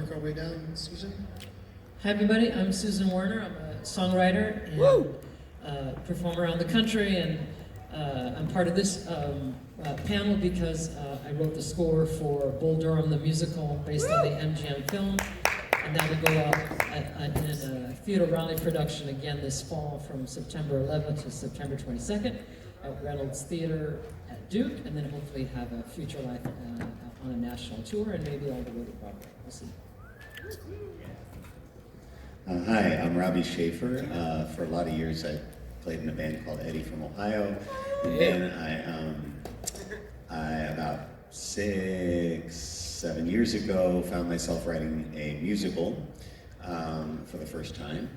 work our way down. Susan? Hi everybody, I'm Susan Werner. I'm a songwriter and perform around the country, and I'm part of this panel because I wrote the score for Bull Durham the musical based on the MGM film, and that will go up in a Theodore Raleigh production again this fall from September 11th to September 22nd at Reynolds Theater at Duke, and then hopefully have a future life on a national tour and maybe all the way to Broadway. We'll see. Hi, I'm Robbie Schaefer. For a lot of years, I played in a band called Eddie from Ohio. And then I about 6-7 years ago, found myself writing a musical for the first time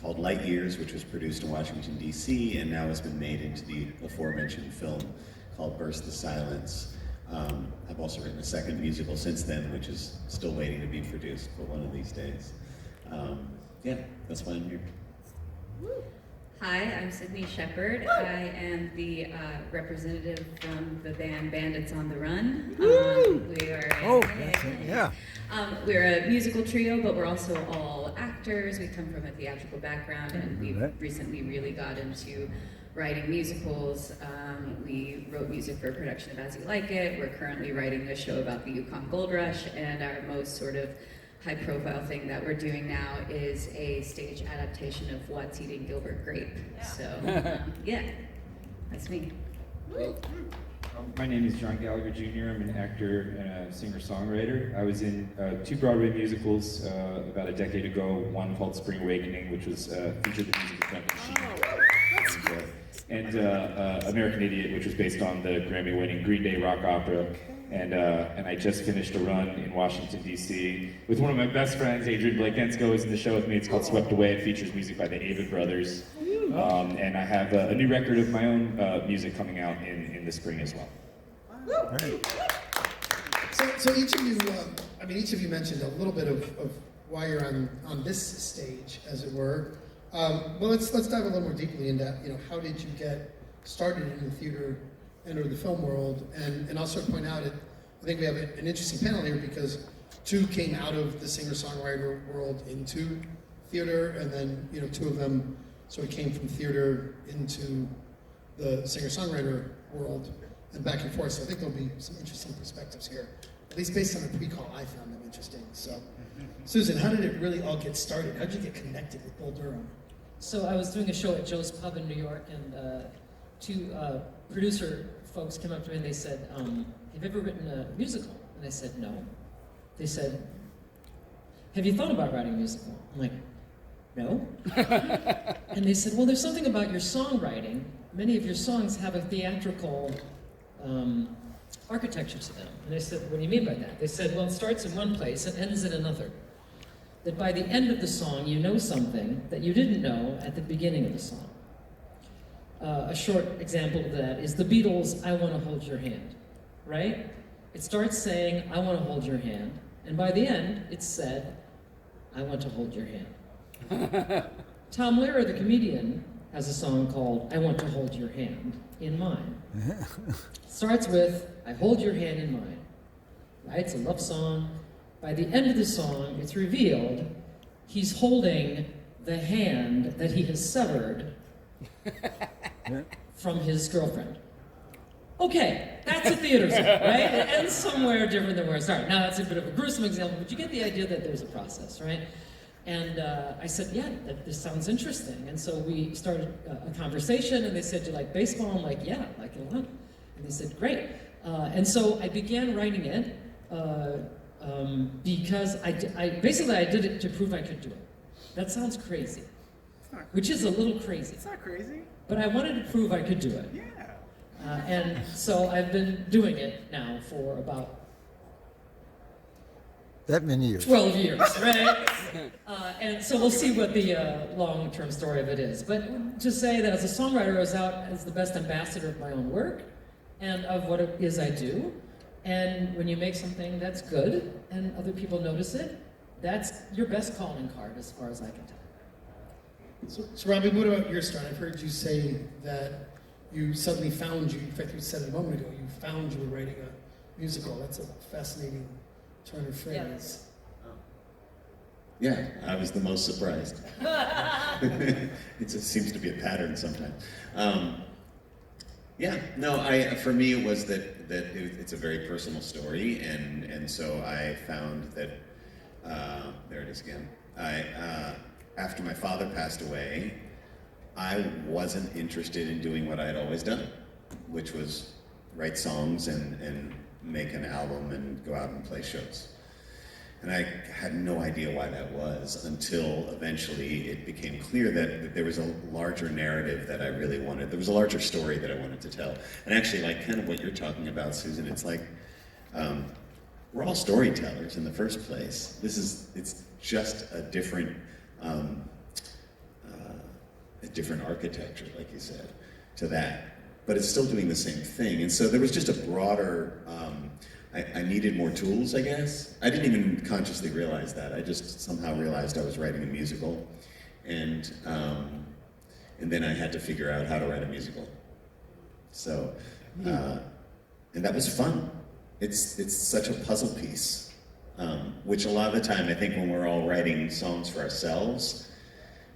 called Light Years, which was produced in Washington, D.C., and now has been made into the aforementioned film called Burst the Silence. I've also written a second musical since then, which is still waiting to be produced for one of these days. Yeah, that's why I'm here. Hi, I'm Sidney Sheperd. I am the representative from the band Bandits on the Run. We're a musical trio, but we're also all actors. We come from a theatrical background, and we've recently really got into writing musicals. We wrote music for a production of As You Like It. We're currently writing a show about the Yukon Gold Rush, and our most sort of high-profile thing that we're doing now is a stage adaptation of What's Eating Gilbert Grape. So, yeah, that's me. My name is Johnny Gallagher Jr. I'm an actor and a singer-songwriter. I was in 2 Broadway musicals about a decade ago. One called Spring Awakening, which was featured the music of Duncan Sheik, and American Idiot, which was based on the Grammy-winning Green Day rock opera. And I just finished a run in Washington, D.C. with one of my best friends, Adrian Blakensko, is in the show with me. It's called Swept Away. It features music by the Avett Brothers. And I have a new record of my own music coming out in the spring as well. Right. So each of you, each of you mentioned a little bit of why you're on this stage, as it were. Well, let's dive a little more deeply into, how did you get started in the theater, enter the film world, and I'll sort of point out, I think we have an interesting panel here because 2 came out of the singer-songwriter world into theater, and then 2 of them sort of came from theater into the singer-songwriter world and back and forth. So I think there'll be some interesting perspectives here, at least based on the pre-call. I found them interesting. So, Susan, how did it really all get started? How did you get connected with Bull Durham? So I was doing a show at Joe's Pub in New York, and 2 producer folks came up to me and they said, have you ever written a musical? And I said, no. They said, have you thought about writing a musical? I'm like, no. And they said, well, there's something about your songwriting. Many of your songs have a theatrical architecture to them. And I said, what do you mean by that? They said, well, it starts in one place and ends in another. That by the end of the song, you know something that you didn't know at the beginning of the song. A short example of that is the Beatles' I Want to Hold Your Hand, right? It starts saying, I want to hold your hand, and by the end, it's said, I want to hold your hand. Tom Lehrer, the comedian, has a song called I Want to Hold Your Hand in Mine. Starts with, I hold your hand in mine, right? It's a love song. By the end of the song, it's revealed he's holding the hand that he has severed from his girlfriend. Okay, that's a theater song, right? It ends somewhere different than where it started. Now, that's a bit of a gruesome example, but you get the idea that there's a process, right? And I said, yeah, this sounds interesting. And so we started a conversation, and they said, do you like baseball? I'm like, yeah, I like it a lot. And they said, great. And so I began writing it because I did it to prove I could do it. That sounds crazy. Which is a little crazy. It's not crazy. But I wanted to prove I could do it. Yeah. And so I've been doing it now for about that many years. 12 years, right? And so we'll see what the long-term story of it is. But to say that as a songwriter, I was out as the best ambassador of my own work and of what it is I do. And when you make something that's good and other people notice it, that's your best calling card as far as I can tell. So Robbie, what about your start? I've heard you say that you suddenly found in fact you said it a moment ago, you found you were writing a musical. That's a fascinating turn of phrase. Yeah, I was the most surprised. It just seems to be a pattern sometimes. Yeah, no, for me it was it's a very personal story, and so I found that, there it is again. After my father passed away, I wasn't interested in doing what I had always done, which was write songs and make an album and go out and play shows. And I had no idea why that was until eventually it became clear that there was a larger narrative that I really wanted. There was a larger story that I wanted to tell. And actually, like kind of what you're talking about, Susan, it's like, we're all storytellers in the first place. It's just a different architecture, like you said, to that. But it's still doing the same thing. And so there was just a broader, I needed more tools, I guess. I didn't even consciously realize that. I just somehow realized I was writing a musical. And then I had to figure out how to write a musical. So, and that was fun. It's such a puzzle piece, which a lot of the time I think when we're all writing songs for ourselves,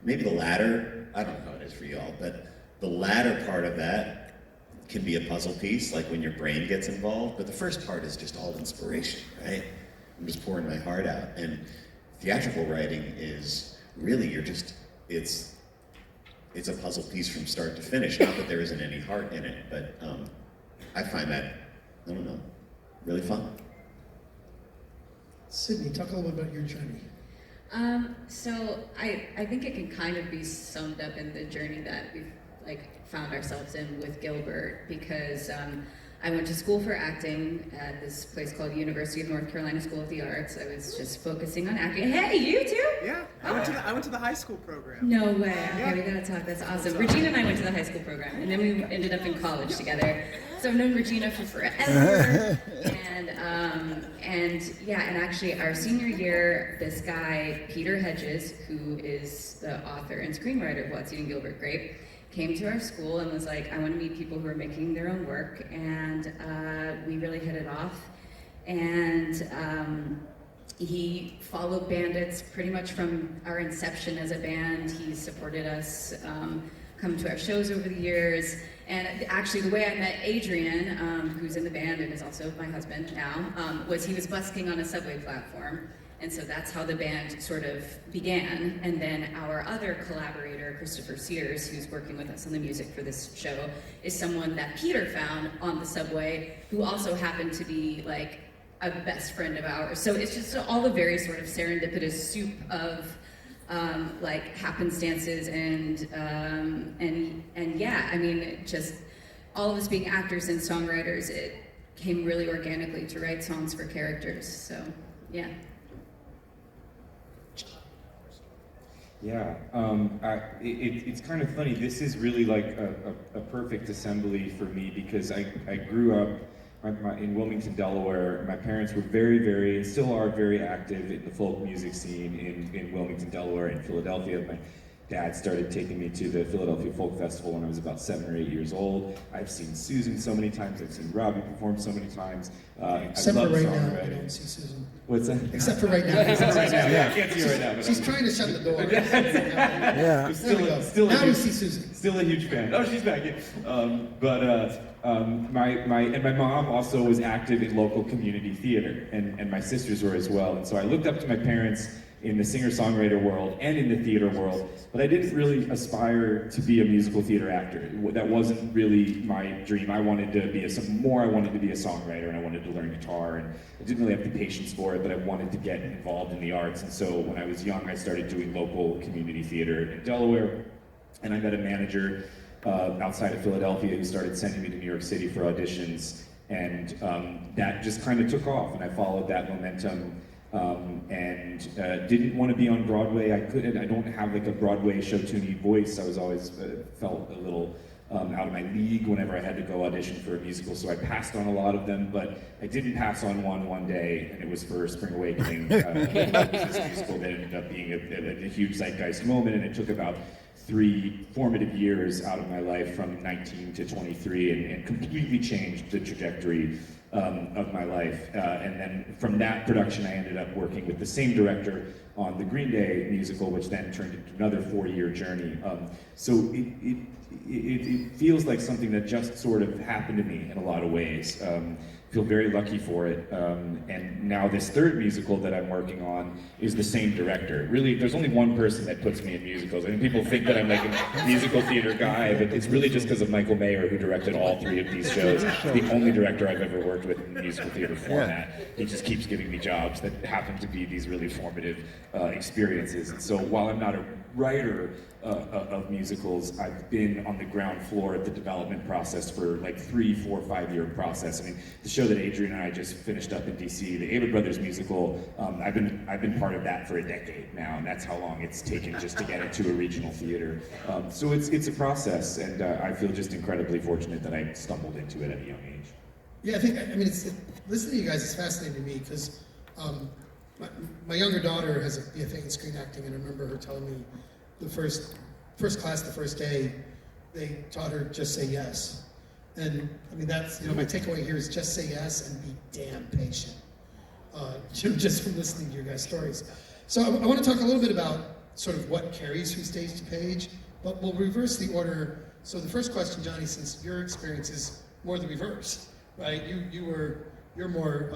maybe the latter, I don't know how it is for y'all, but the latter part of that can be a puzzle piece, like when your brain gets involved, but the first part is just all inspiration, right? I'm just pouring my heart out. And theatrical writing is really, it's a puzzle piece from start to finish. Not that there isn't any heart in it, but I find that, I don't know, really fun. Sidney, talk a little bit about your journey. So I think it can kind of be summed up in the journey that we've found ourselves in with Gilbert, because I went to school for acting at this place called University of North Carolina School of the Arts. I was just focusing on acting. Hey, you too? Yeah, I went to the high school program. No way. Okay, we gotta talk. That's awesome. Regina and I went to the high school program, and then we ended up in college together. So I've known Regina for forever. And actually our senior year, this guy, Peter Hedges, who is the author and screenwriter of What's Eating Gilbert Grape, came to our school and was like, I want to meet people who are making their own work. And we really hit it off. And he followed Bandits pretty much from our inception as a band. He supported us, come to our shows over the years. And actually the way I met Adrian, who's in the band and is also my husband now, was he was busking on a subway platform. And so that's how the band sort of began. And then our other collaborator, Christopher Sears, who's working with us on the music for this show, is someone that Peter found on the subway, who also happened to be like a best friend of ours. So it's just all a very sort of serendipitous soup of happenstances and yeah, I mean, just all of us being actors and songwriters, it came really organically to write songs for characters. So yeah. Yeah, it's kind of funny. This is really like a perfect assembly for me, because I grew up in Wilmington, Delaware. My parents were very, and still are very active in the folk music scene in Wilmington, Delaware, and Philadelphia. My dad started taking me to the Philadelphia Folk Festival when I was about 7 or 8 years old. I've seen Susan so many times. I've seen Robbie perform so many times. Except I for love right now, I songwriting. don't see Susan. What's that? Except for right now. Except for right now. Yeah, I can't see her right now. But She's trying to shut the door. Yeah. There we go. Still Now we see Susan. Still a huge fan. Oh, she's back. Yeah. My mom also was active in local community theater, and my sisters were as well. And so I looked up to my parents in the singer-songwriter world and in the theater world, but I didn't really aspire to be a musical theater actor. That wasn't really my dream. I wanted to be I wanted to be a songwriter, and I wanted to learn guitar, and I didn't really have the patience for it, but I wanted to get involved in the arts. And so when I was young, I started doing local community theater in Delaware, and I met a manager outside of Philadelphia who started sending me to New York City for auditions, and that just kind of took off, and I followed that momentum. And didn't want to be on Broadway. I don't have like a Broadway show-tuney voice. I was always felt a little out of my league whenever I had to go audition for a musical, so I passed on a lot of them, but I didn't pass on one day, and it was for Spring Awakening. It was this musical that ended up being a huge zeitgeist moment, and it took about 3 formative years out of my life from 19 to 23 and completely changed the trajectory of my life. And then from that production, I ended up working with the same director on the Green Day musical, which then turned into another 4-year journey. So it feels like something that just sort of happened to me in a lot of ways. Feel very lucky for it. And now this third musical that I'm working on is the same director. Really, there's only one person that puts me in musicals. I mean, people think that I'm like a musical theater guy, but it's really just because of Michael Mayer, who directed all 3 of these shows. The only director I've ever worked with in the musical theater format. He just keeps giving me jobs that happen to be these really formative experiences. And so while I'm not a writer of musicals, I've been on the ground floor at the development process for like 3, 4, 5-year process. I mean, the show that Adrian and I just finished up in DC, the Ava Brothers musical, I've been part of that for a decade now, and that's how long it's taken just to get it to a regional theater. So it's a process, and I feel just incredibly fortunate that I stumbled into it at a young age. Yeah, I mean, listening to you guys is fascinating to me because my younger daughter has a BFA in screen acting, and I remember her telling me the first class, the first day, they taught her just say yes. And I mean, that's, my takeaway here is just say yes and be damn patient. Just from listening to your guys' stories. So I want to talk a little bit about sort of what carries from stage to page, but we'll reverse the order. So the first question, Johnny, since your experience is more the reverse, right? You're more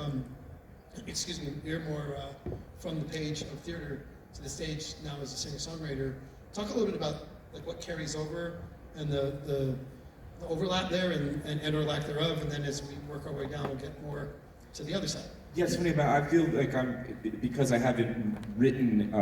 from the page of theater to the stage now as a singer-songwriter. Talk a little bit about like what carries over and the overlap there and or lack thereof, and then as we work our way down, we'll get more to the other side. Yes, funny about. I feel like because I haven't written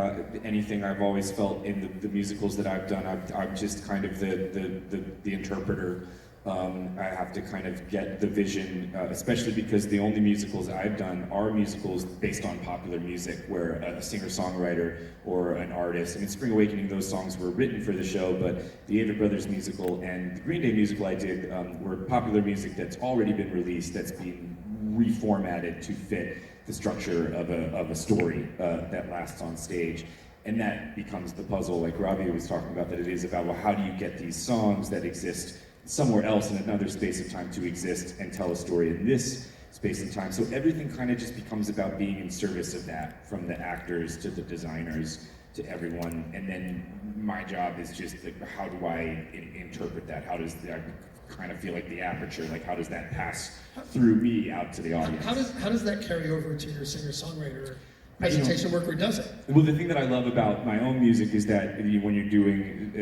anything. I've always felt in the musicals that I've done, I'm just kind of the interpreter. I have to kind of get the vision, especially because the only musicals I've done are musicals based on popular music, where a singer-songwriter or an artist. I mean, Spring Awakening, those songs were written for the show, but the Ava Brothers musical and the Green Day musical I did were popular music that's already been released, that's been reformatted to fit the structure of a story that lasts on stage. And that becomes the puzzle, like Robbie was talking about, that it is about, well, how do you get these songs that exist somewhere else in another space of time to exist and tell a story in this space and time. So everything kind of just becomes about being in service of that, from the actors to the designers to everyone. And then my job is just like, how do I interpret that? How does that kind of feel like the aperture? Like, how does that pass through me out to the audience? How does that carry over to your singer-songwriter presentation work, or does it? Well, the thing that I love about my own music is that when you're doing,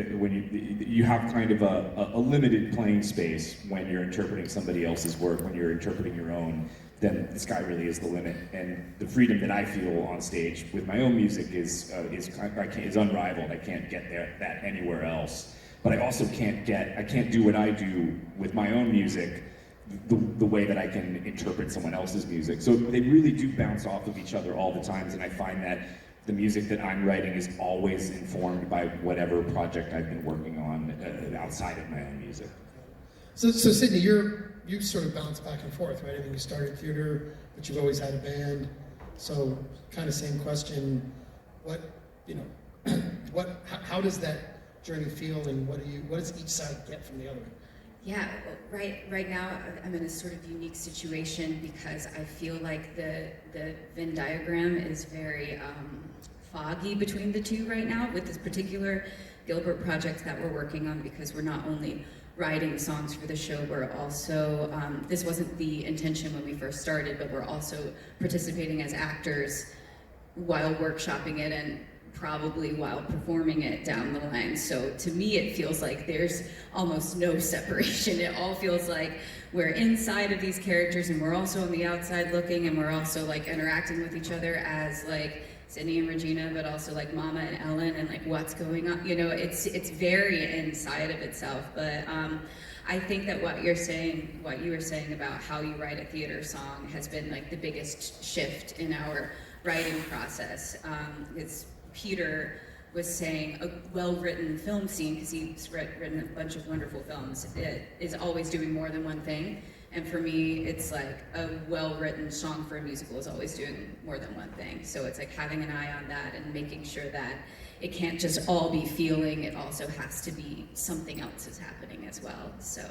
you have kind of a limited playing space when you're interpreting somebody else's work. When you're interpreting your own, then the sky really is the limit. And the freedom that I feel on stage with my own music is unrivaled. I can't get that anywhere else. But I also can't do what I do with my own music the way that I can interpret someone else's music. So they really do bounce off of each other all the times, and I find that the music that I'm writing is always informed by whatever project I've been working on outside of my own music. So Sidney, you sort of bounce back and forth, right? I mean, you started theater, but you've always had a band. So kind of same question, how does that journey feel, and what does each side get from the other? Yeah, right now I'm in a sort of unique situation because I feel like the Venn diagram is very foggy between the two right now with this particular Gilbert project that we're working on, because we're not only writing songs for the show, we're also, this wasn't the intention when we first started, but we're also participating as actors while workshopping it and probably while performing it down the line. So to me, it feels like there's almost no separation. It all feels like we're inside of these characters and we're also on the outside looking, and we're also like interacting with each other as like Sidney and Regina, but also like Mama and Ellen, and like what's going on. It's very inside of itself. But I think that what you were saying about how you write a theater song has been like the biggest shift in our writing process. Peter was saying a well-written film scene, because he's written a bunch of wonderful films, it is always doing more than one thing. And for me, it's like a well-written song for a musical is always doing more than one thing. So it's like having an eye on that and making sure that it can't just all be feeling, it also has to be something else is happening as well. So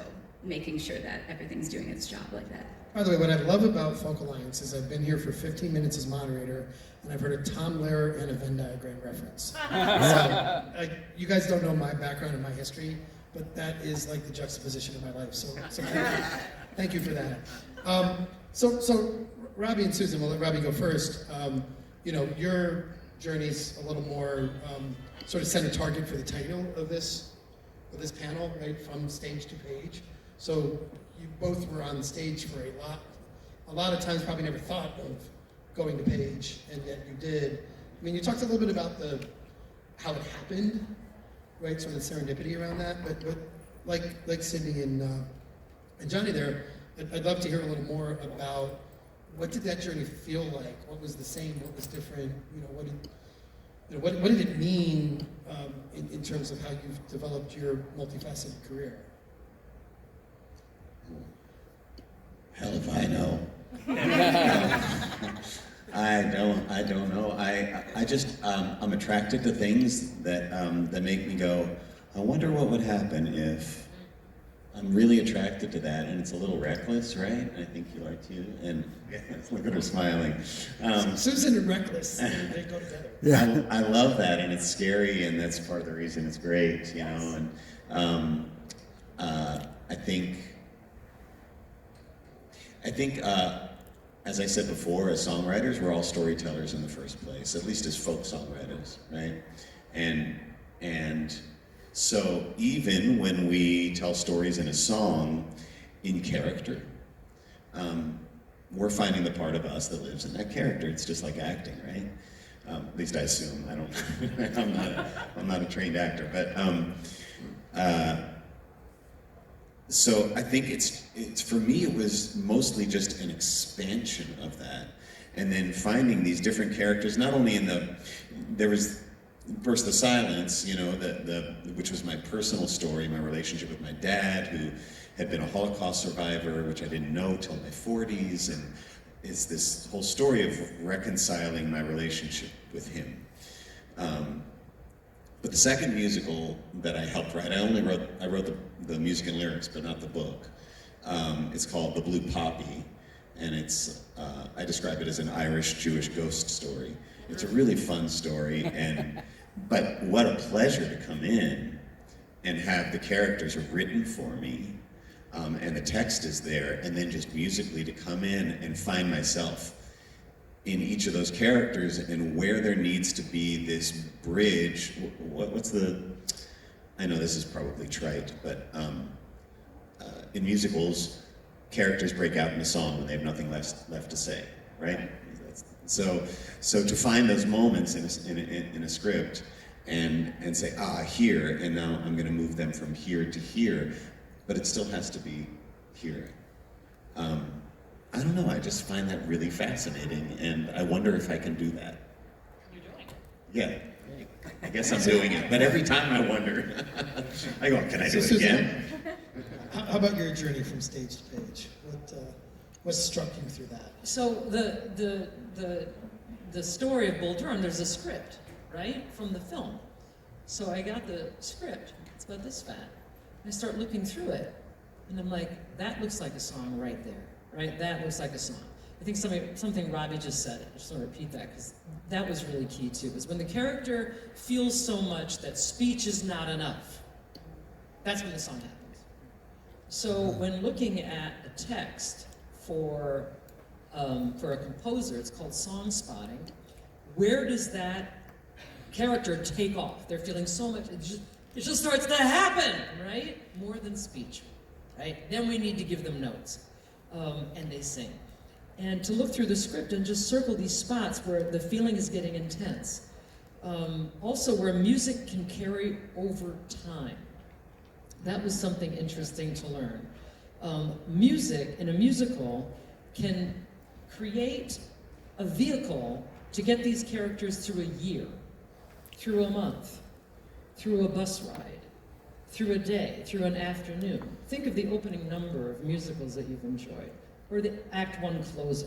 making sure that everything's doing its job like that. By the way, what I love about Folk Alliance is I've been here for 15 minutes as moderator, and I've heard a Tom Lehrer and a Venn diagram reference. So, you guys don't know my background and my history, but that is like the juxtaposition of my life. So thank you for that. So Robbie and Susan, we'll let Robbie go first. You know, your journey's a little more sort of center target for the title of this panel, right? From stage to page. So you both were on stage for a lot of times probably never thought of going to page, and yet you did. I mean, you talked a little bit about how it happened, right? Sort of the serendipity around that, but like Sidney and Johnny there, I'd love to hear a little more about what did that journey feel like? What was the same? What was different? What did it mean in terms of how you've developed your multifaceted career? Hell if I know. I don't know. I just I'm attracted to things that make me go, I wonder what would happen if I'm really attracted to that, and it's a little reckless, right? I think you are too. And look at her smiling. Susan and reckless, they go together. Yeah. I love that, and it's scary, and that's part of the reason it's great, you know. And I think, as I said before, as songwriters, we're all storytellers in the first place, at least as folk songwriters, right? And so even when we tell stories in a song in character, we're finding the part of us that lives in that character. It's just like acting, right? At least I assume. I don't. I'm not a trained actor, but. So I think it's for me, it was mostly just an expansion of that, and then finding these different characters. Not only there was Burst the Silence, you know, which was my personal story, my relationship with my dad, who had been a Holocaust survivor, which I didn't know till my 40s, and it's this whole story of reconciling my relationship with him. But the second musical that I helped write, I wrote the music and lyrics, but not the book. It's called The Blue Poppy, and I describe it as an Irish Jewish ghost story. It's a really fun story, but what a pleasure to come in and have the characters written for me, and the text is there, and then just musically to come in and find myself in each of those characters, and where there needs to be this bridge. I know this is probably trite, but in musicals, characters break out in a song when they have nothing left to say, right? So to find those moments in a script and say, here, and now I'm going to move them from here to here, but it still has to be here. I don't know, I just find that really fascinating, and I wonder if I can do that. You're doing it. Yeah, I guess I'm doing it, but every time I wonder, I go, can I do it again? How about your journey from stage to page? What struck you through that? So the story of Bull Durham, there's a script, right, from the film. So I got the script, it's about this fat. I start looking through it, and I'm like, that looks like a song right there. Right, that looks like a song. I think something Robbie just said, I just want to repeat that, because that was really key too, is when the character feels so much that speech is not enough, that's when the song happens. So when looking at a text for a composer, it's called song spotting. Where does that character take off? They're feeling so much, it just starts to happen, right? More than speech, right? Then we need to give them notes. And they sing. And to look through the script and just circle these spots where the feeling is getting intense. Also where music can carry over time. That was something interesting to learn. Music in a musical can create a vehicle to get these characters through a year, through a month, through a bus ride, through a day, through an afternoon. Think of the opening number of musicals that you've enjoyed, or the Act One closer.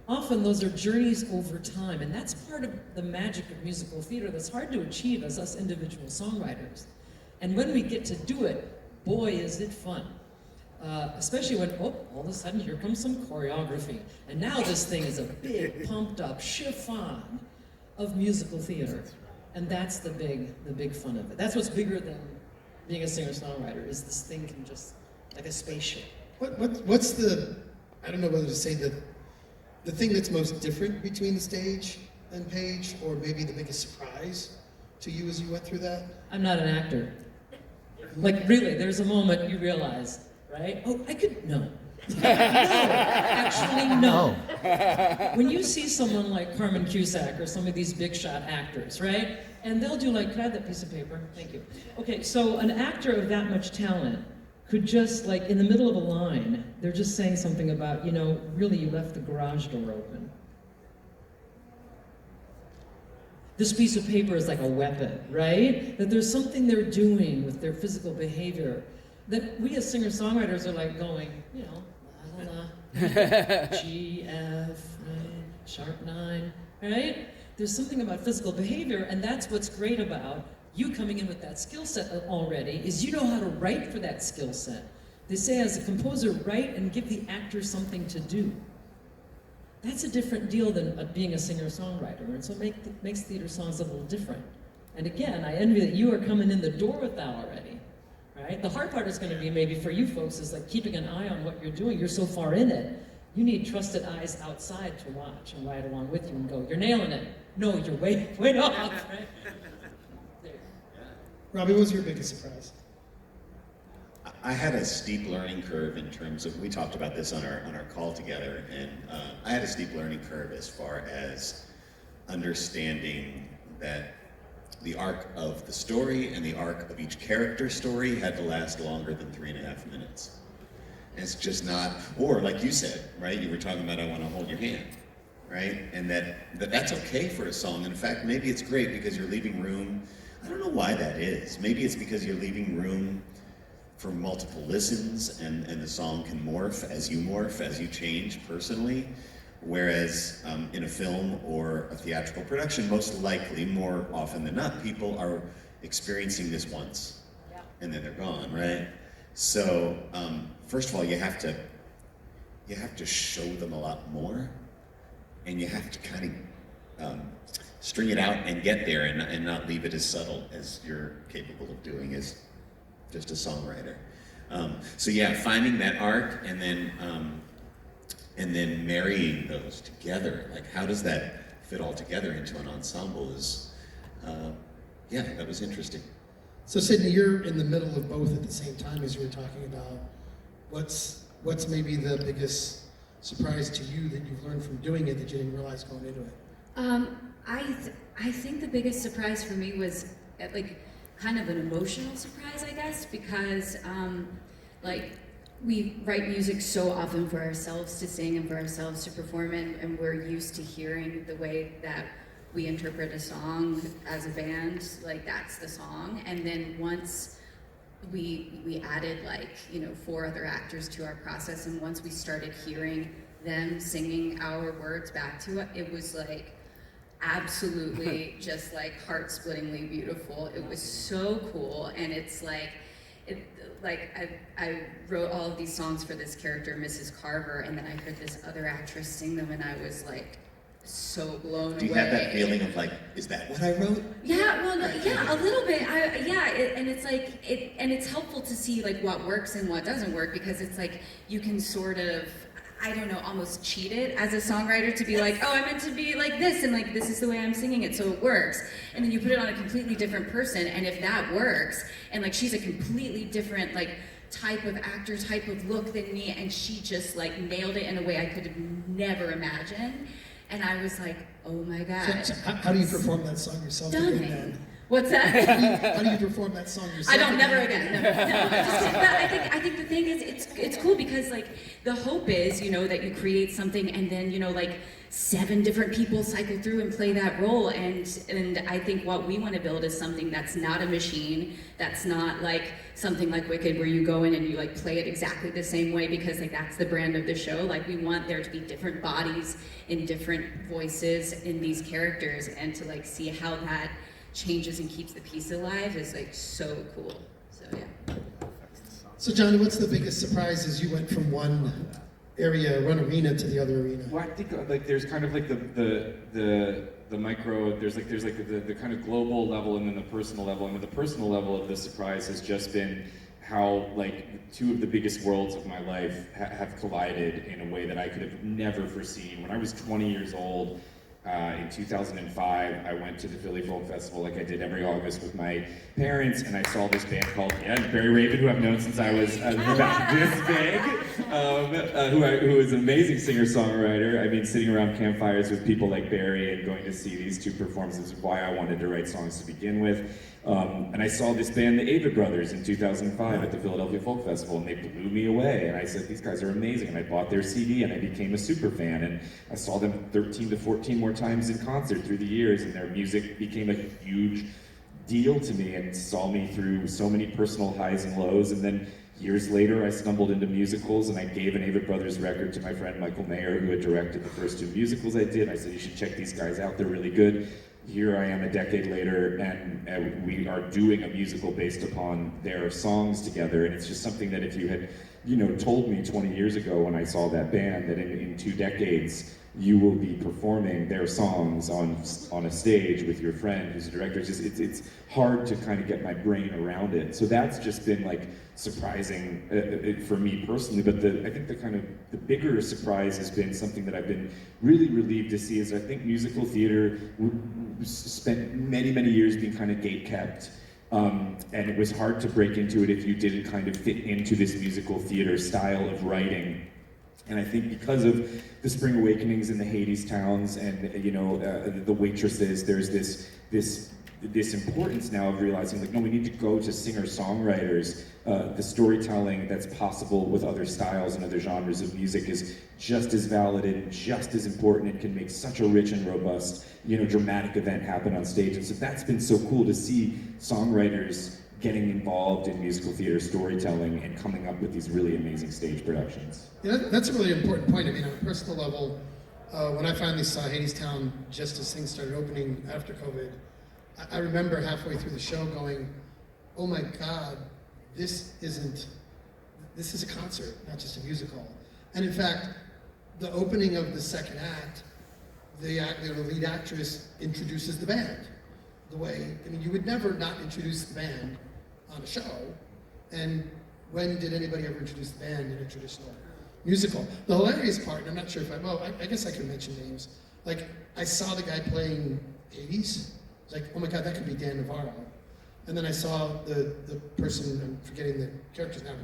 often those are journeys over time, and that's part of the magic of musical theater that's hard to achieve as us individual songwriters. And when we get to do it, boy, is it fun. Especially when, all of a sudden, here comes some choreography. And now this thing is a big, pumped up chiffon of musical theater. And that's the big fun of it. That's what's bigger than being a singer-songwriter, is this thing can just, like a spaceship. What's the, I don't know whether to say the thing that's most different between the stage and Paige, or maybe the biggest surprise to you as you went through that? I'm not an actor. Like, really, there's a moment you realize, right? Oh, I could, no. No, actually, no. When you see someone like Carmen Cusack or some of these big shot actors, right? And they'll do like, could I have that piece of paper? Thank you. Okay, so an actor of that much talent could just, like, in the middle of a line, they're just saying something about, you know, really you left the garage door open. This piece of paper is like a weapon, right? That there's something they're doing with their physical behavior that we as singer-songwriters are like going, you know, la la la, G, F, right, sharp 9, right? There's something about physical behavior, and that's what's great about you coming in with that skill set already, is you know how to write for that skill set. They say as a composer, write and give the actor something to do. That's a different deal than being a singer-songwriter, and so it makes theater songs a little different. And again, I envy that you are coming in the door with that already, right? The hard part is going to be maybe for you folks is like keeping an eye on what you're doing. You're so far in it, you need trusted eyes outside to watch and ride along with you and go, you're nailing it. No, you're way off, right? Robbie, what was your biggest surprise? I had a steep learning curve in terms of, we talked about this on our call together, and I had a steep learning curve as far as understanding that the arc of the story and the arc of each character's story had to last longer than 3.5 minutes. And it's just not, or like you said, right? You were talking about I Want to Hold Your Hand, right? And that's okay for a song. In fact, maybe it's great because you're leaving room. I don't know why that is. Maybe it's because you're leaving room for multiple listens, and the song can morph as you change personally. Whereas in a film or a theatrical production, most likely, more often than not, people are experiencing this once, and then they're gone, right? So first of all, you have to show them a lot more, and you have to kind of string it out and get there, and not leave it as subtle as you're capable of doing as just a songwriter. So yeah, finding that arc and then marrying those together. Like, how does that fit all together into an ensemble is, yeah, that was interesting. So Sidney, you're in the middle of both at the same time as you were talking about. What's maybe the biggest surprise to you that you've learned from doing it that you didn't realize going into it? I think the biggest surprise for me was like kind of an emotional surprise, I guess, because like we write music so often for ourselves to sing and for ourselves to perform, and we're used to hearing the way that we interpret a song as a band, like that's the song. And then once we added, like, you know, 4 other actors to our process, and once we started hearing them singing our words back to it, it was like absolutely just like heart-splittingly beautiful. It was so cool, and it's like, I wrote all of these songs for this character, Mrs. Carver, and then I heard this other actress sing them, and I was like so blown away. Do you have that feeling of like, is that what I wrote? Yeah, well, no, yeah, a little bit. And it's like, and it's helpful to see like what works and what doesn't work, because it's like you can sort of, I don't know, almost cheat it as a songwriter to be like, oh, I meant to be like this, and like this is the way I'm singing it, so it works. And then you put it on a completely different person, and if that works, and like she's a completely different like type of actor, type of look than me, and she just like nailed it in a way I could have never imagined. And I was like, oh my God. So how do you perform that song yourself again then? What's that? How do you perform that song yourself? I don't, never again. No. I think the thing is, it's it's cool because like the hope is, you know, that you create something and then, you know, like 7 different people cycle through and play that role, and I think what we want to build is something that's not a machine, that's not like something like Wicked where you go in and you like play it exactly the same way because like that's the brand of the show. Like we want there to be different bodies and different voices in these characters, and to like see how that changes and keeps the piece alive is like so cool. So yeah. So Johnny, what's the biggest surprise as you went from one arena to the other arena? Well, I think like there's kind of like the micro. There's like the kind of global level and then the personal level. And the personal level of the surprise has just been how like 2 of the biggest worlds of my life have collided in a way that I could have never foreseen. When I was 20 years old. In 2005, I went to the Philly Folk Festival like I did every August with my parents, and I saw this band called Barry Raven, who I've known since I was about this big, who is an amazing singer-songwriter. I mean, sitting around campfires with people like Barry and going to see these 2 performances is why I wanted to write songs to begin with. And I saw this band, the Avett Brothers, in 2005 at the Philadelphia Folk Festival, and they blew me away. And I said, these guys are amazing. And I bought their CD, and I became a super fan. And I saw them 13 to 14 more times in concert through the years, and their music became a huge deal to me and saw me through so many personal highs and lows. And then years later, I stumbled into musicals, and I gave an Avett Brothers record to my friend Michael Mayer, who had directed the first 2 musicals I did. I said, you should check these guys out. They're really good. Here I am a decade later, and we are doing a musical based upon their songs together. And it's just something that if you had, you know, told me 20 years ago when I saw that band that in 2 decades you will be performing their songs on a stage with your friend who's a director, it's hard to kind of get my brain around it. So that's just been like surprising for me personally. But I think the bigger surprise has been something that I've been really relieved to see is I think musical theater spent many years being kind of gate-kept. And it was hard to break into it if you didn't kind of fit into this musical theater style of writing. And I think because of the Spring Awakenings in the Hades towns and, you know, the waitresses, there's this importance now of realizing, like, no, we need to go to singer-songwriters. The storytelling that's possible with other styles and other genres of music is just as valid and just as important. It can make such a rich and robust, you know, dramatic event happen on stage. And so that's been so cool to see songwriters getting involved in musical theater storytelling and coming up with these really amazing stage productions. Yeah, that's a really important point. I mean, on a personal level, when I finally saw Hadestown just as things started opening after COVID, I remember halfway through the show going, oh my God, this is a concert, not just a musical. And in fact, the opening of the second act, the lead actress introduces the band. The way, I mean, you would never not introduce the band on a show. And when did anybody ever introduce the band in a traditional musical? The hilarious part, and I'm not sure if I guess I can mention names. Like, I saw the guy playing Hades. It's like, oh my God, that could be Dan Navarro. And then I saw the person, I'm forgetting the character's name,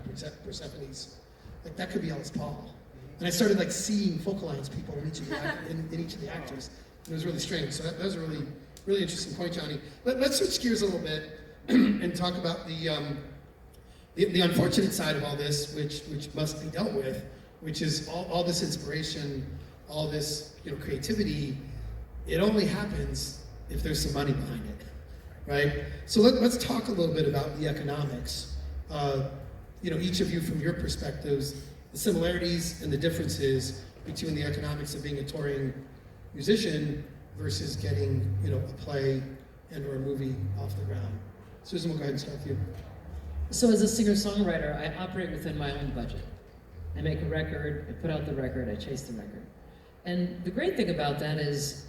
Persephone's, like that could be Ellis Paul. And I started like seeing Folk Alliance people in each of the actors. And it was really strange. So that was a really interesting point, Johnny. Let's switch gears a little bit and talk about the unfortunate side of all this, which must be dealt with, which is all this inspiration, all this creativity. It only happens if there's some money behind it, right? So let's talk a little bit about the economics. Each of you from your perspectives, the similarities and the differences between the economics of being a touring musician versus getting, a play and or a movie off the ground. Susan, we'll go ahead and start with you. So as a singer-songwriter, I operate within my own budget. I make a record, I put out the record, I chase the record. And the great thing about that is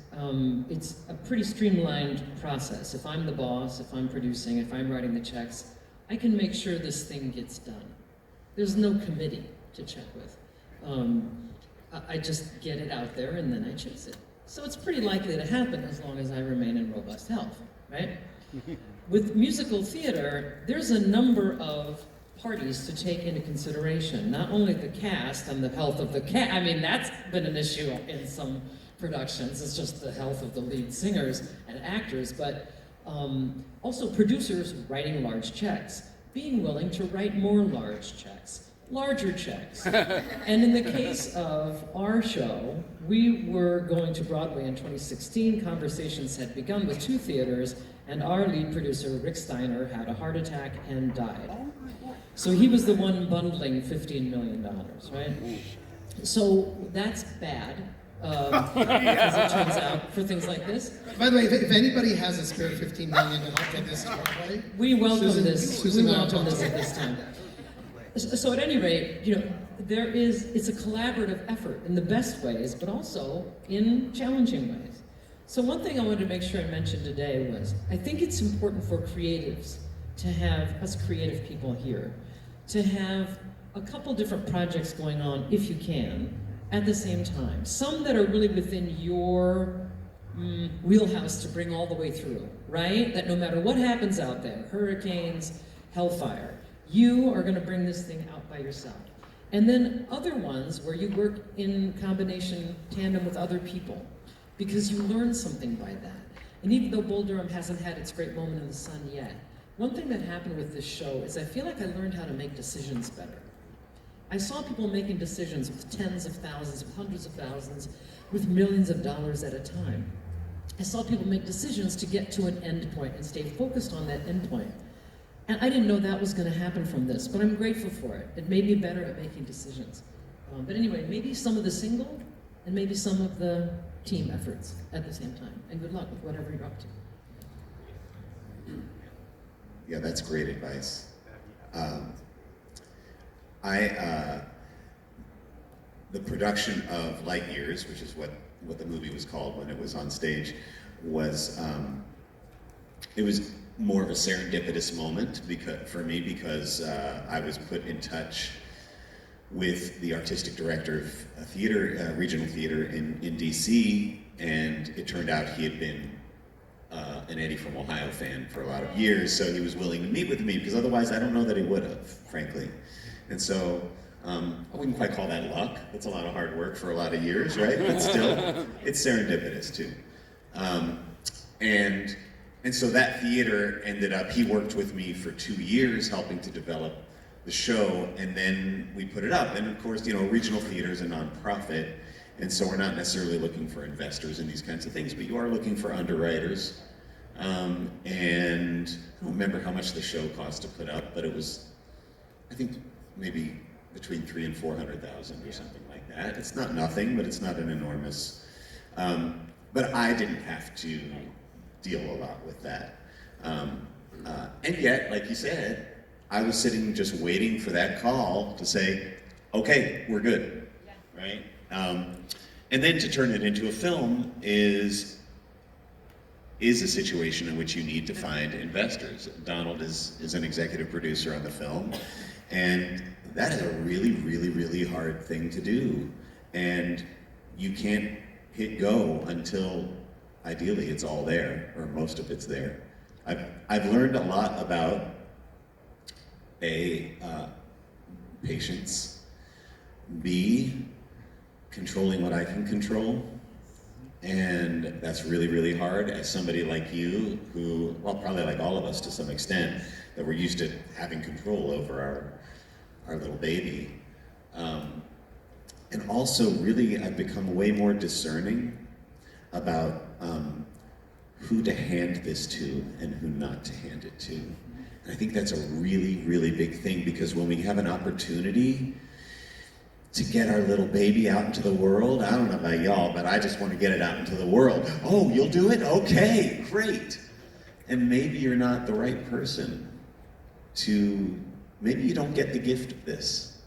it's a pretty streamlined process. If I'm the boss, if I'm producing, if I'm writing the checks, I can make sure this thing gets done. There's no committee to check with. I just get it out there and then I chase it. So it's pretty likely to happen as long as I remain in robust health, right? With musical theater, there's a number of parties to take into consideration. Not only the cast and the health of the cast, I mean, that's been an issue in some productions, it's just the health of the lead singers and actors, but also producers writing large checks, being willing to write more large checks, larger checks. And in the case of our show, we were going to Broadway in 2016. Conversations had begun with 2 theaters, and our lead producer, Rick Steiner, had a heart attack and died. So he was the one bundling $15 million, right? So that's bad, as it turns out, for things like this. By the way, if anybody has a spare $15 million to help get this to Broadway, We welcome Susan- this. Susan We and I welcome talked this at about this time. So at any rate, it's a collaborative effort in the best ways, but also in challenging ways. So one thing I wanted to make sure I mentioned today was, I think it's important for creatives to have, us creative people here, to have a couple different projects going on, if you can, at the same time. Some that are really within your wheelhouse to bring all the way through, right? That no matter what happens out there, hurricanes, hellfire, you are going to bring this thing out by yourself. And then other ones where you work in combination, tandem with other people, because you learn something by that. And even though Bull Durham hasn't had its great moment in the sun yet, one thing that happened with this show is I feel like I learned how to make decisions better. I saw people making decisions with tens of thousands, with hundreds of thousands, with millions of dollars at a time. I saw people make decisions to get to an end point and stay focused on that end point. And I didn't know that was going to happen from this, but I'm grateful for it. It made me better at making decisions. But anyway, maybe some of the single and maybe some of the team efforts at the same time. And good luck with whatever you're up to. Yeah, that's great advice. The production of Light Years, which is what the movie was called when it was on stage, was it was more of a serendipitous moment for me because I was put in touch with the artistic director of a theater, regional theater in DC, and it turned out he had been an Eddie from Ohio fan for a lot of years, so he was willing to meet with me because otherwise I don't know that he would have, frankly. And so I wouldn't quite call that luck. That's a lot of hard work for a lot of years, right? But still, it's serendipitous too. And so that theater ended up, he worked with me for 2 years helping to develop the show, and then we put it up. And of course, regional theater is a nonprofit, and so we're not necessarily looking for investors in these kinds of things, but you are looking for underwriters. And I don't remember how much the show cost to put up, but it was, I think, maybe between $300,000 and $400,000 or something like that. It's not nothing, but it's not an enormous. But I didn't have to deal a lot with that. And yet, like you said, I was sitting just waiting for that call to say, okay, we're good, right? And then to turn it into a film is a situation in which you need to find investors. Donald is an executive producer on the film, and that is a really, really, really hard thing to do. And you can't hit go until, ideally, it's all there, or most of it's there. I've learned a lot about patience, B, controlling what I can control, and that's really, really hard as somebody like you who, well, probably like all of us to some extent, that we're used to having control over our little baby. And also, really, I've become way more discerning about who to hand this to and who not to hand it to. And I think that's a really, really big thing, because when we have an opportunity to get our little baby out into the world, I don't know about y'all, but I just want to get it out into the world. Oh, you'll do it? Okay, great. And maybe you're not the right person maybe you don't get the gift of this.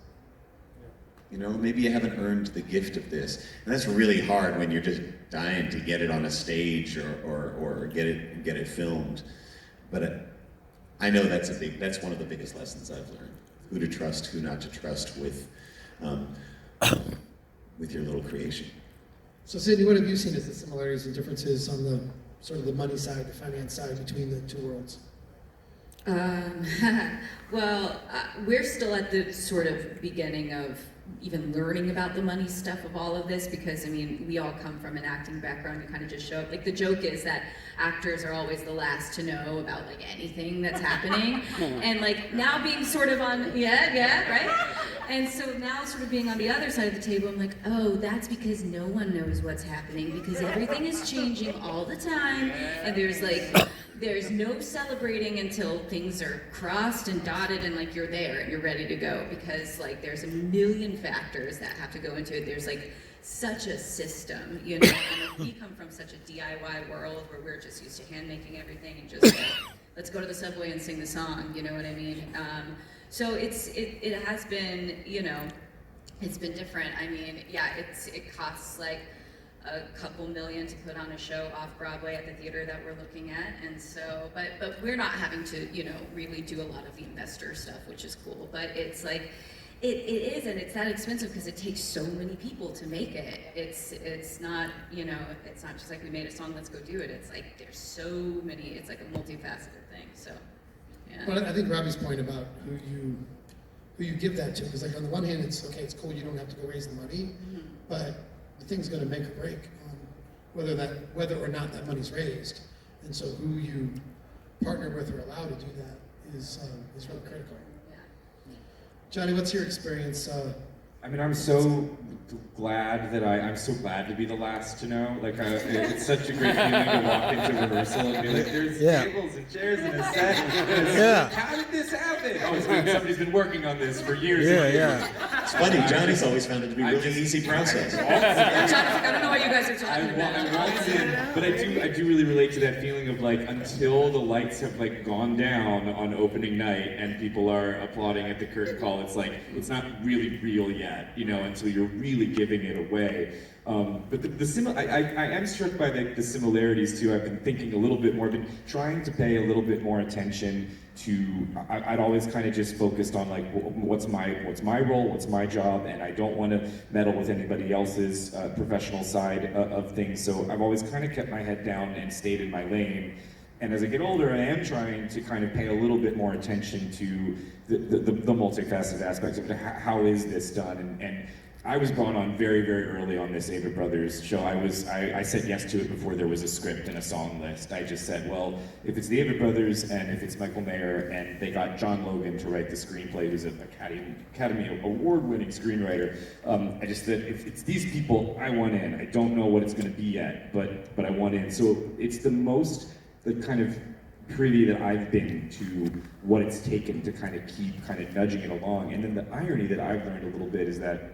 Maybe you haven't earned the gift of this. And that's really hard when you're just dying to get it on a stage or get it filmed. But I know that's one of the biggest lessons I've learned. Who to trust, who not to trust with your little creation. So Sidney, what have you seen as the similarities and differences on the sort of the money side, the finance side between the two worlds? Well, we're still at the sort of beginning of even learning about the money stuff of all of this, because we all come from an acting background. We kind of just show up. Like, the joke is that actors are always the last to know about anything that's happening, and now being sort of on, right? And so now sort of being on the other side of the table, I'm like, oh, that's because no one knows what's happening because everything is changing all the time. And there's no celebrating until things are crossed and dotted and like you're there and you're ready to go because like there's a million factors that have to go into it. There's like such a system, you know, and like, we come from such a DIY world where we're just used to hand making everything and just like, let's go to the subway and sing the song, you know what I mean? So it has been, you know, it's been different. I mean, yeah, it costs like a couple million to put on a show off Broadway at the theater that we're looking at, and so, but we're not having to, you know, really do a lot of the investor stuff, which is cool. But it's like, it is, and it's that expensive because it takes so many people to make it. It's not, you know, it's not just like we made a song, let's go do it. It's like there's so many. It's like a multifaceted thing. So. Yeah. Well, I think Robbie's point about who you give that to, because like on the one hand, it's okay, it's cool, you don't have to go raise the money, but the thing's going to make or break on whether or not that money's raised, and so who you partner with or allow to do that is really critical. Yeah. Johnny, what's your experience? I mean, I'm so glad that I'm so glad to be the last to know. Like, it's such a great feeling to walk into rehearsal and be like, there's tables and chairs and a set. And it's like, how did this happen? Oh, somebody's been working on this for years. It's funny, Johnny's always found it to be a really easy process. I don't know what you guys are talking about. But I do really relate to that feeling of like, until the lights have like gone down on opening night and people are applauding at the curtain call, it's like, it's not really real yet. You know, until you're really giving it away. But I am struck by the similarities too. I've been thinking a little bit more, been trying to pay a little bit more attention to. I'd always kind of just focused on like what's my role, what's my job, and I don't want to meddle with anybody else's professional side of things. So I've always kind of kept my head down and stayed in my lane. And as I get older, I am trying to kind of pay a little bit more attention to the multifaceted aspects of it. How is this done? And I was brought on very, very early on this Avett Brothers show. I said yes to it before there was a script and a song list. I just said, well, if it's the Avett Brothers and if it's Michael Mayer and they got John Logan to write the screenplay, who's an Academy Award-winning screenwriter, I just said, if it's these people, I want in. I don't know what it's going to be yet, but I want in. So it's the kind of privy that I've been to what it's taken to kind of keep kind of nudging it along. And then the irony that I've learned a little bit is that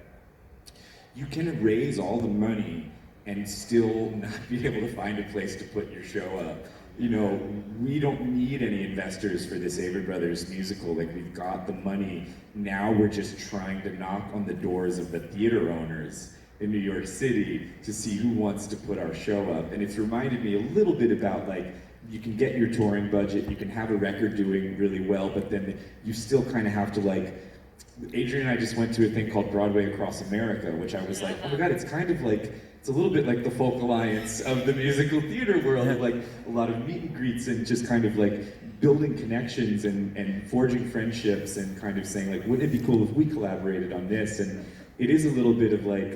you can raise all the money and still not be able to find a place to put your show up. You know, we don't need any investors for this Avett Brothers musical. Like, we've got the money. Now we're just trying to knock on the doors of the theater owners in New York City to see who wants to put our show up. And it's reminded me a little bit about, like, you can get your touring budget, you can have a record doing really well, but then you still kind of have to, like, Adrian and I just went to a thing called Broadway Across America, which I was like, oh my God, it's kind of like, it's a little bit like the folk alliance of the musical theater world, of like a lot of meet and greets and just kind of like building connections and forging friendships and kind of saying like, wouldn't it be cool if we collaborated on this? And it is a little bit of like,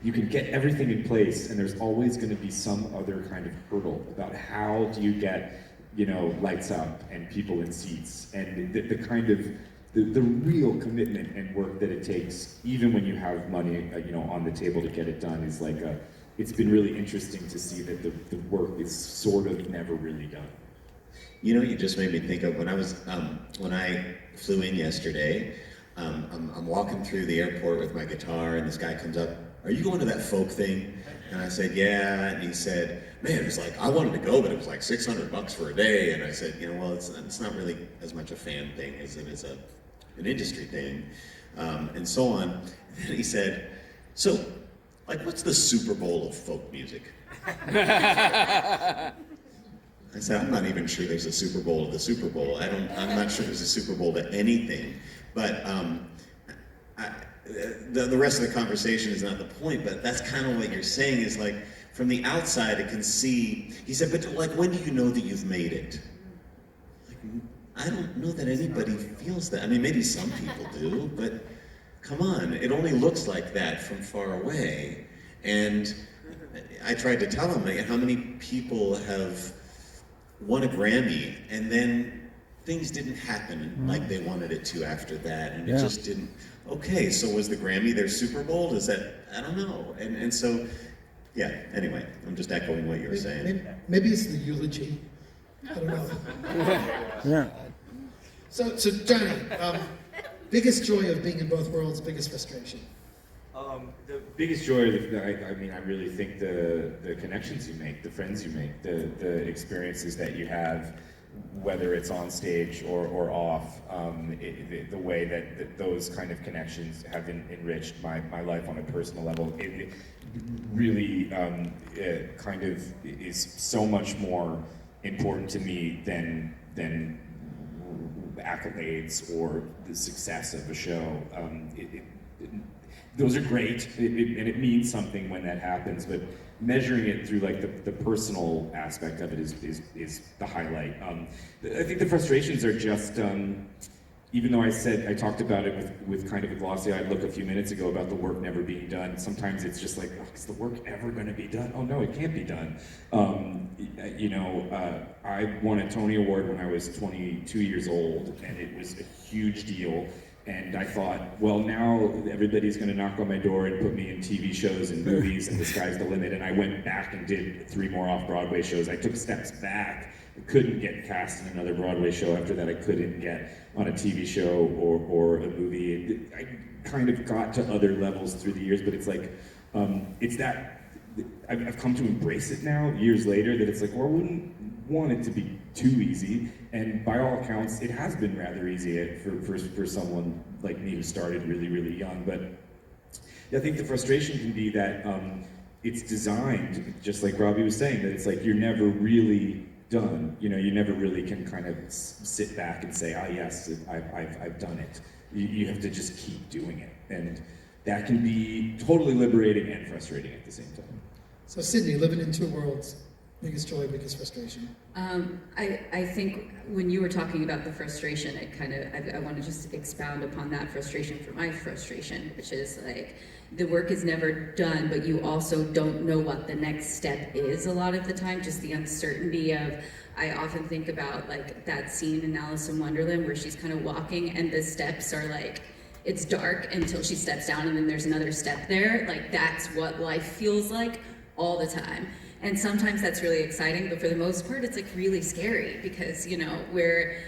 you can get everything in place and there's always going to be some other kind of hurdle about how do you get, you know, lights up and people in seats, and the kind of the real commitment and work that it takes, even when you have money, you know, on the table to get it done, is like it's been really interesting to see that the work is sort of never really done. You know, you just made me think of when I flew in yesterday. I'm walking through the airport with my guitar, and this guy comes up, "Are you going to that folk thing?" And I said, "Yeah." And he said, "Man, it's like, I wanted to go, but it was like $600 for a day." And I said, you know, well, it's not really as much a fan thing as it is an industry thing, and so on. And then he said, "So, like, what's the Super Bowl of folk music?" I said, "I'm not even sure there's a Super Bowl of the Super Bowl. I'm not sure there's a Super Bowl to anything." But the rest of the conversation is not the point, but that's kind of what you're saying is like, from the outside, it can see, he said, "But like, when do you know that you've made it?" Like, I don't know that anybody feels that. I mean, maybe some people do, but come on, it only looks like that from far away. And I tried to tell him, like, how many people have won a Grammy and then things didn't happen like they wanted it to after that, and Yeah. it just didn't. Okay, so was the Grammy their Super Bowl? Is that, I don't know. And so, yeah, anyway, I'm just echoing what you were saying. Maybe it's the eulogy. I don't know. Yeah. So Johnny, biggest joy of being in both worlds, biggest frustration. The biggest joy, I really think the connections you make, the friends you make, the experiences that you have, whether it's on stage or off, the way that those kind of connections have enriched my life on a personal level, it really kind of is so much more important to me than accolades or the success of a show. Those are great, and it means something when that happens, but measuring it through like the personal aspect of it is the highlight. I think the frustrations are just, even though I talked about it with kind of a glossy-eyed look a few minutes ago about the work never being done, sometimes it's just like, oh, is the work ever going to be done? Oh no, it can't be done. I won a Tony Award when I was 22 years old, and it was a huge deal. And I thought, well, now everybody's going to knock on my door and put me in TV shows and movies, and the sky's the limit. And I went back and did 3 more off-Broadway shows. I took steps back. I couldn't get cast in another Broadway show after that. I couldn't get on a TV show or a movie. I kind of got to other levels through the years, but it's like, it's that, I've come to embrace it now, years later, that it's like, well, I wouldn't want it to be too easy, and by all accounts, it has been rather easy for someone like me who started really, really young. But I think the frustration can be that it's designed, just like Robbie was saying, that it's like you're never really done. You know, you never really can kind of sit back and say, ah, yes, I've done it. You have to just keep doing it, and that can be totally liberating and frustrating at the same time. So Sidney, living in 2 worlds, biggest joy, biggest frustration. I think when you were talking about the frustration, I want to just expound upon that frustration for my frustration, which is like, the work is never done, but you also don't know what the next step is a lot of the time, just the uncertainty of, I often think about like that scene in Alice in Wonderland where she's kind of walking and the steps are like, it's dark until she steps down and then there's another step there. Like that's what life feels like all the time. And sometimes that's really exciting, but for the most part, it's like really scary because, you know, we're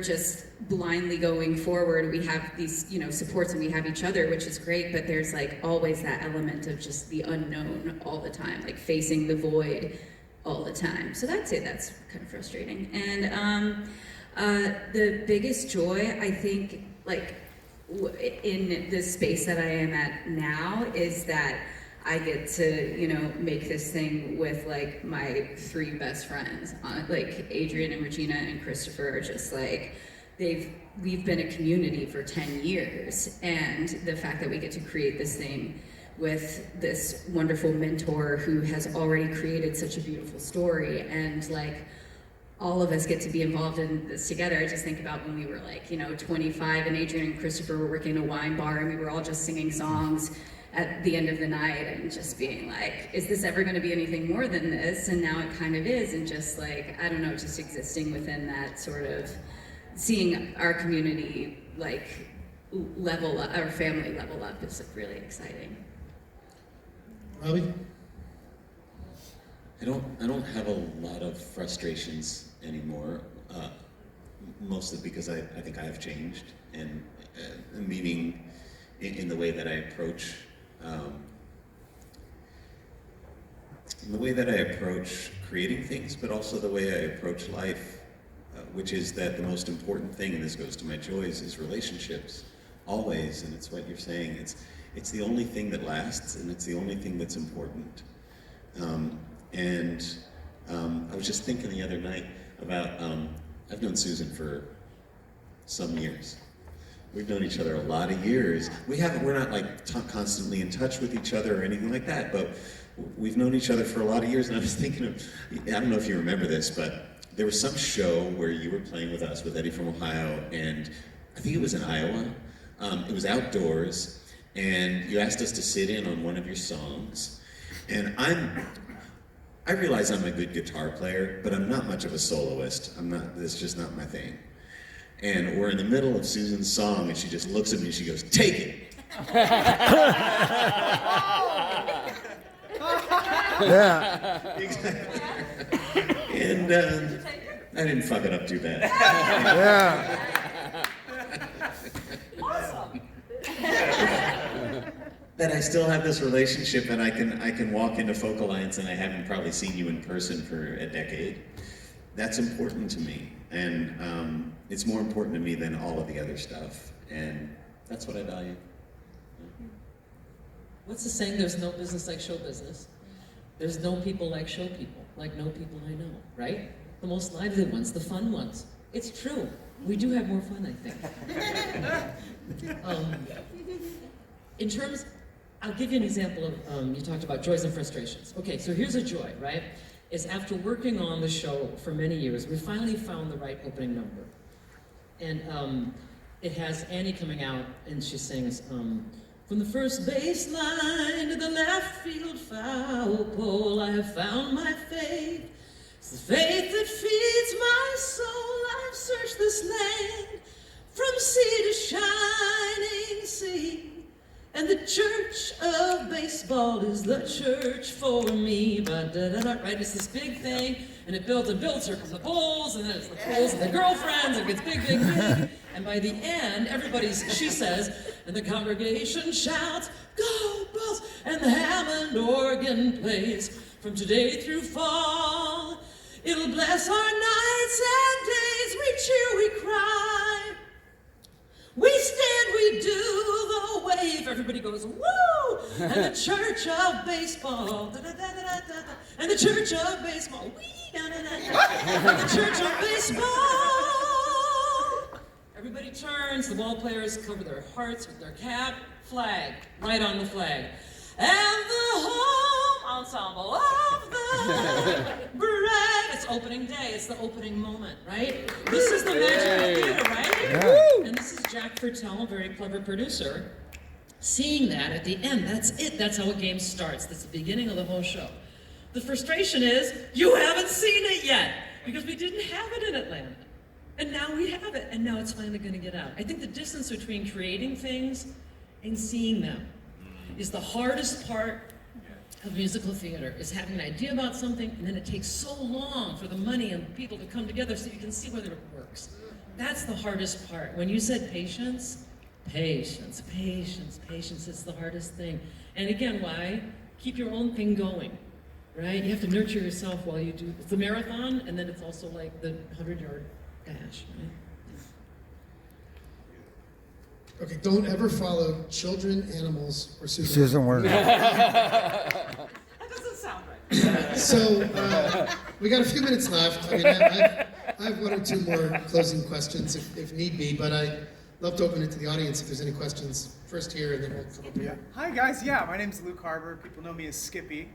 just blindly going forward. We have these, you know, supports and we have each other, which is great, but there's like always that element of just the unknown all the time, like facing the void all the time. So that's it, that's kind of frustrating. And the biggest joy, I think, like in the space that I am at now is that I get to, you know, make this thing with like my 3 best friends. Like Adrian and Regina and Christopher are just like, we've been a community for 10 years. And the fact that we get to create this thing with this wonderful mentor who has already created such a beautiful story, and like all of us get to be involved in this together. I just think about when we were like, you know, 25 and Adrian and Christopher were working in a wine bar and we were all just singing songs at the end of the night and just being like, is this ever going to be anything more than this? And now it kind of is, and just like, I don't know, just existing within that sort of, seeing our community like level up, our family level up is like really exciting. Robbie? I don't have a lot of frustrations anymore, mostly because I think I have changed, and meaning in the way that I approach creating things, but also the way I approach life, which is that the most important thing, and this goes to my joys, is relationships, always. And it's what you're saying. It's the only thing that lasts, and it's the only thing that's important. I was just thinking the other night about, I've known Susan for some years. We've known each other a lot of years. We're not like constantly in touch with each other or anything like that, but we've known each other for a lot of years. And I was thinking of, I don't know if you remember this, but there was some show where you were playing with us, with Eddie from Ohio, and I think it was in Iowa. It was outdoors, and you asked us to sit in on one of your songs. And I realize I'm a good guitar player, but I'm not much of a soloist. That's just not my thing. And we're in the middle of Susan's song, and she just looks at me and she goes, "Take it." Yeah. Exactly. And I didn't fuck it up too bad. Yeah. That I still have this relationship, and I can walk into Folk Alliance, and I haven't probably seen you in person for a decade. That's important to me, and it's more important to me than all of the other stuff, and that's what I value. What's the saying? There's no business like show business. There's no people like show people, like no people I know, right? The most lively ones, the fun ones. It's true. We do have more fun, I think. In terms, I'll give you an example of, you talked about joys and frustrations. Okay, so here's a joy, right? Is after working on the show for many years, we finally found the right opening number. And it has Annie coming out, and she sings, from the first baseline to the left field foul pole, I have found my faith. It's the faith that feeds my soul. I've searched this land from sea to shining sea. And the church of baseball is the church for me. Ba-da-da-da, right? It's this big thing, and it builds and builds. Here come the Bulls, and then it's the Bulls and the girlfriends, and it gets big, big, big. And by the end, she says, and the congregation shouts, "Go Bulls!" And the Hammond organ plays from today through fall. It'll bless our nights and days. We cheer, we cry. We stand, we do the wave. Everybody goes, woo! And the church of baseball, da-da-da-da-da-da. And the church of baseball, wee, da-da-da-da. And the church of baseball. Everybody turns, the ball players cover their hearts with their cap, flag, right on the flag. And the home ensemble of the bride. It's opening day, it's the opening moment, right? This is the magic of theater, right? Yeah. And this is Jack Fertel, a very clever producer, seeing that at the end. That's it, that's how a game starts. That's the beginning of the whole show. The frustration is, you haven't seen it yet, because we didn't have it in Atlanta. And now we have it, and now it's finally gonna get out. I think the distance between creating things and seeing them is the hardest part of musical theater, is having an idea about something, and then it takes so long for the money and people to come together so you can see whether it works. That's the hardest part. When you said patience, patience, patience, patience is the hardest thing. And again, why? Keep your own thing going, right? You have to nurture yourself while you do. It's the marathon, and then it's also like the 100-yard dash, right? Okay, don't ever follow children, animals, or Susan Werner. That doesn't sound right. So, we got a few minutes left. I mean, I have one or two more closing questions if need be, but I'd love to open it to the audience if there's any questions. First here, and then we'll come up here. Hi guys, yeah, my name's Luke Harbour. People know me as Skippy,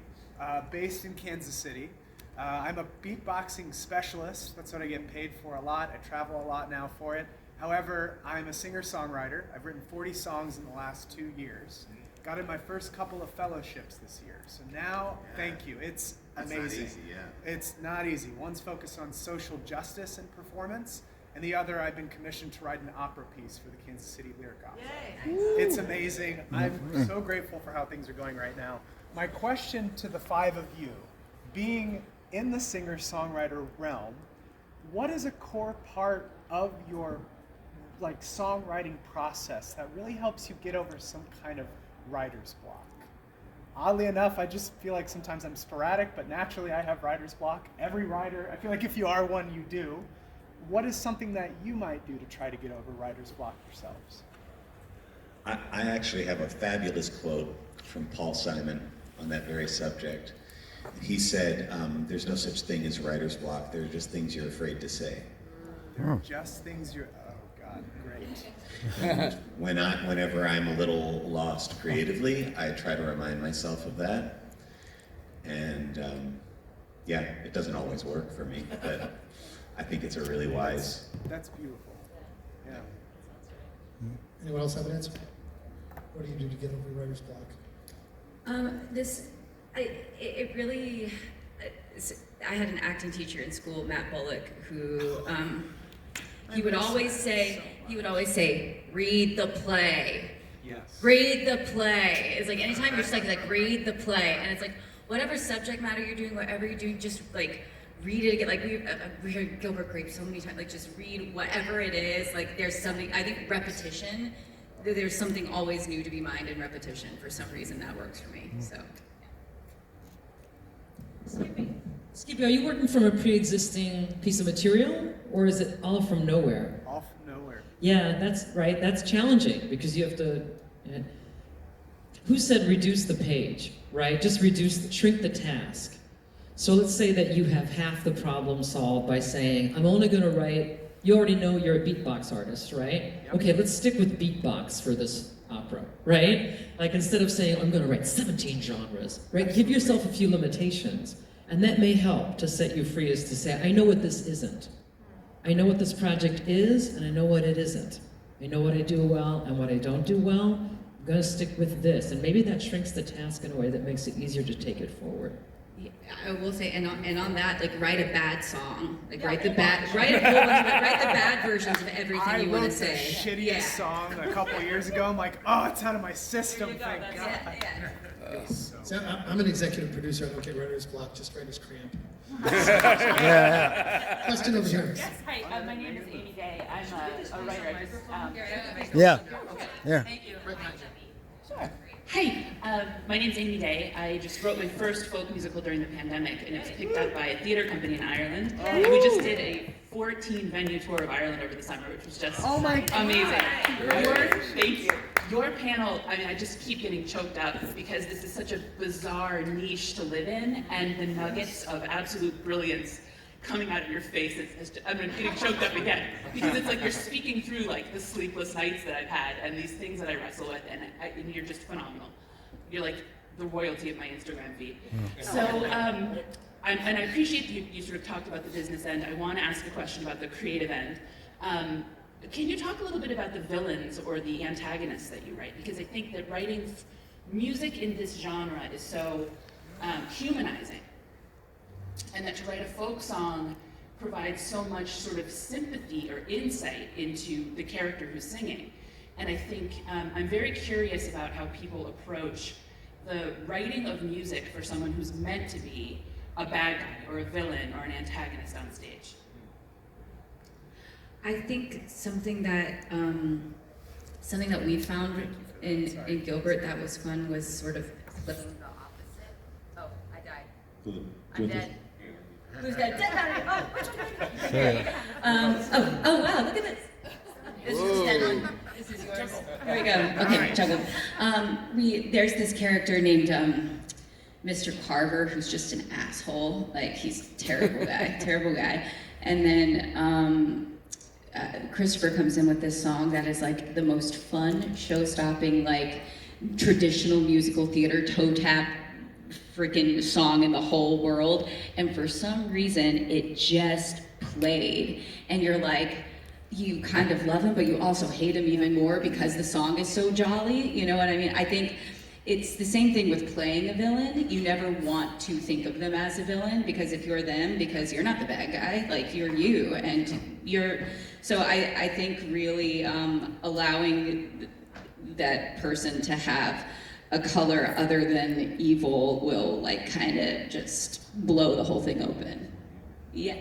based in Kansas City. I'm a beatboxing specialist. That's what I get paid for a lot. I travel a lot now for it. However, I'm a singer-songwriter. I've written 40 songs in the last 2 years. Got in my first couple of fellowships this year. So now, thank you. It's amazing. That's not easy, yeah. It's not easy. One's focused on social justice and performance, and the other I've been commissioned to write an opera piece for the Kansas City Lyric Opera. It's amazing. I'm so grateful for how things are going right now. My question to the five of you, being in the singer-songwriter realm, what is a core part of your songwriting process that really helps you get over some kind of writer's block? Oddly enough, I just feel like sometimes I'm sporadic, but naturally I have writer's block. Every writer, I feel like if you are one, you do. What is something that you might do to try to get over writer's block yourselves? I actually have a fabulous quote from Paul Simon on that very subject. He said, there's no such thing as writer's block. There are just things you're afraid to say. There are just things you're... Great. Whenever I'm a little lost creatively, I try to remind myself of that. And yeah, it doesn't always work for me, but I think it's a really wise. That's beautiful. Yeah. Anyone else have an answer? What do you do to get over writer's block? I had an acting teacher in school, Matt Bullock, who He would always say, read the play. Yes. Read the play. It's like anytime you're just like read the play, and it's like whatever subject matter you're doing, whatever you're doing, just like read it again. Like we heard Gilbert Grape so many times. Like just read whatever it is. Like there's something. I think repetition. There's something always new to be mined in repetition. For some reason, that works for me. So. Skippy, are you working from a pre-existing piece of material, or is it all from nowhere? All from nowhere. Yeah, that's right. That's challenging because you have to. Who said reduce the page, right? Just shrink the task. So let's say that you have half the problem solved by saying, I'm only going to write. You already know you're a beatbox artist, right? Yep. Okay, let's stick with beatbox for this opera, right? Like instead of saying, I'm going to write 17 genres, right? Give yourself a few limitations. And that may help to set you free, is to say, I know what this isn't. I know what this project is, and I know what it isn't. I know what I do well and what I don't do well. I'm going to stick with this. And maybe that shrinks the task in a way that makes it easier to take it forward. Yeah, I will say, and on that, like write a bad song, like write a whole bunch of, write the bad versions of everything you want to say. I wrote the shittiest song a couple of years ago. I'm like, oh, it's out of my system. Thank God. So I'm an executive producer. I don't get writer's block, just writer's cramp. Question over here. Yes, hi, my name is Amy Day. I'm a writer. I just, Yeah. Thank you. Sure. Hi, my name's Amy Day. I just wrote my first folk musical during the pandemic, and it was picked up by a theater company in Ireland. And we just did a 14-venue tour of Ireland over the summer, which was just amazing. Thank you. Your panel, I mean, I just keep getting choked up because this is such a bizarre niche to live in, and the nuggets of absolute brilliance coming out of your face. I'm getting choked up again because it's like you're speaking through like the sleepless nights that I've had and these things that I wrestle with, and you're just phenomenal. You're like the royalty of my Instagram feed. So, and I appreciate you sort of talked about the business end. I want to ask a question about the creative end. Can you talk a little bit about the villains or the antagonists that you write? Because I think that writing music in this genre is so humanizing. And that to write a folk song provides so much sort of sympathy or insight into the character who's singing. And I think I'm very curious about how people approach the writing of music for someone who's meant to be a bad guy or a villain or an antagonist on stage. I think something that we found in Gilbert that was fun was sort of flipping the opposite. Oh, I died. I'm dead. Who's dead? Dead. Oh, which one? Oh, wow! Look at this. This is dead on. This is yours. There we go. Okay, juggle. There's this character named Mr. Carver who's just an asshole. Like he's a terrible guy, And then Christopher comes in with this song that is like the most fun, show-stopping, like traditional musical theater toe tap freaking song in the whole world, and for some reason it just played, and you're like, you kind of love him, but you also hate him even more because the song is so jolly, you know what I mean? I think it's the same thing with playing a villain. You never want to think of them as a villain, because if you're them, because you're not the bad guy, like you're you, and so I think really allowing that person to have a color other than evil will like kind of just blow the whole thing open. Yeah.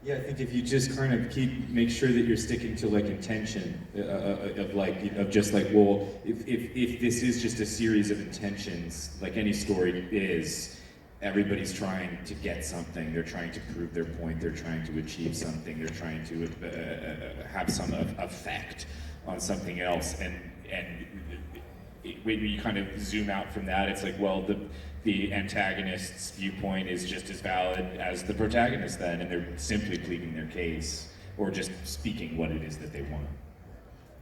Yeah, I think if you just kind of make sure that you're sticking to like intention of just like, well, if this is just a series of intentions, like any story is, everybody's trying to get something, they're trying to prove their point, they're trying to achieve something, they're trying to have some effect on something else, and when you kind of zoom out from that, it's like, well, the antagonist's viewpoint is just as valid as the protagonist then, and they're simply pleading their case, or just speaking what it is that they want.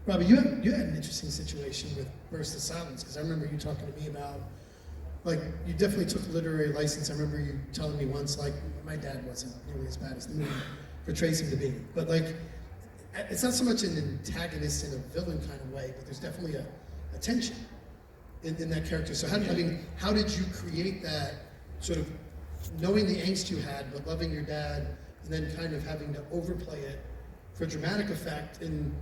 Robbie, you had an interesting situation with Burst of Silence, because I remember you talking to me about, like, you definitely took a literary license. I remember you telling me once, like, my dad wasn't nearly as bad as the movie portrays him to be. But, like, it's not so much an antagonist in a villain kind of way, but there's definitely a tension in that character. So how did you create that sort of knowing the angst you had, but loving your dad, and then kind of having to overplay it for dramatic effect. And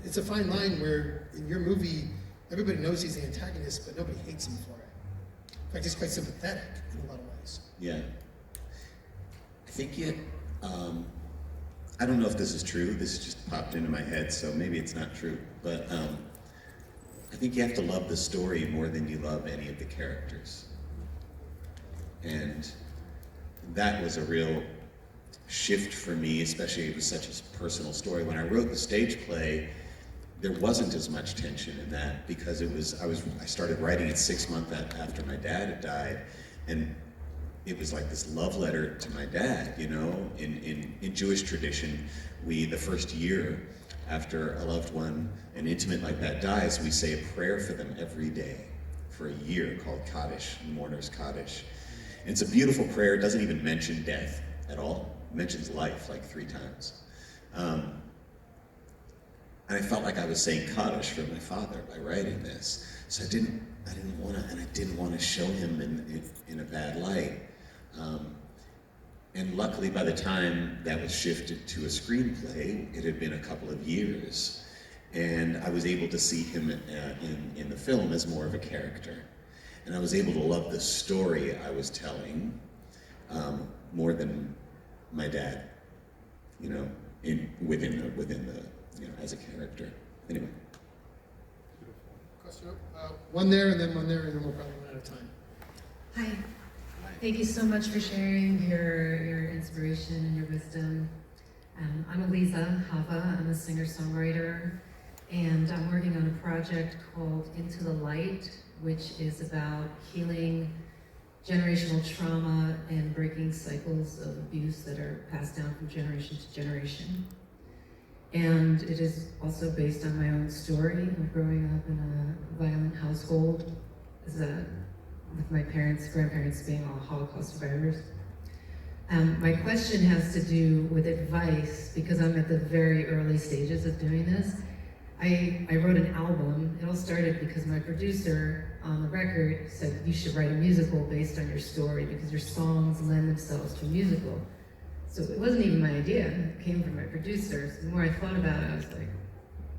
it's a fine line where in your movie, everybody knows he's the antagonist, but nobody hates him for it. In fact, he's quite sympathetic in a lot of ways. Yeah. I think I don't know if this is true. This just popped into my head, so maybe it's not true. But I think you have to love the story more than you love any of the characters. And that was a real shift for me, especially it was such a personal story. When I wrote the stage play, there wasn't as much tension in that because I started writing it 6 months after my dad had died, and it was like this love letter to my dad. In Jewish tradition, the first year after a loved one, an intimate like that dies, we say a prayer for them every day for a year called Kaddish, Mourner's Kaddish. And it's a beautiful prayer. It doesn't even mention death at all. It mentions life like 3 times. And I felt like I was saying Kaddish for my father by writing this. So I didn't want to show him in a bad light. And luckily, by the time that was shifted to a screenplay, it had been a couple of years. And I was able to see him in the film as more of a character. And I was able to love the story I was telling more than my dad, within the, as a character. Anyway. Question, one there, and then one there, and then we'll probably run out of time. Hi. Thank you so much for sharing your inspiration and your wisdom. I'm Eliza Hava. I'm a singer-songwriter, and I'm working on a project called Into the Light, which is about healing generational trauma and breaking cycles of abuse that are passed down from generation to generation. And it is also based on my own story of growing up in a violent household with my grandparents being all Holocaust survivors. My question has to do with advice, because I'm at the very early stages of doing this. I wrote an album. It all started because my producer on the record said, you should write a musical based on your story because your songs lend themselves to a musical. So it wasn't even my idea. It came from my producers. The more I thought about it, I was like,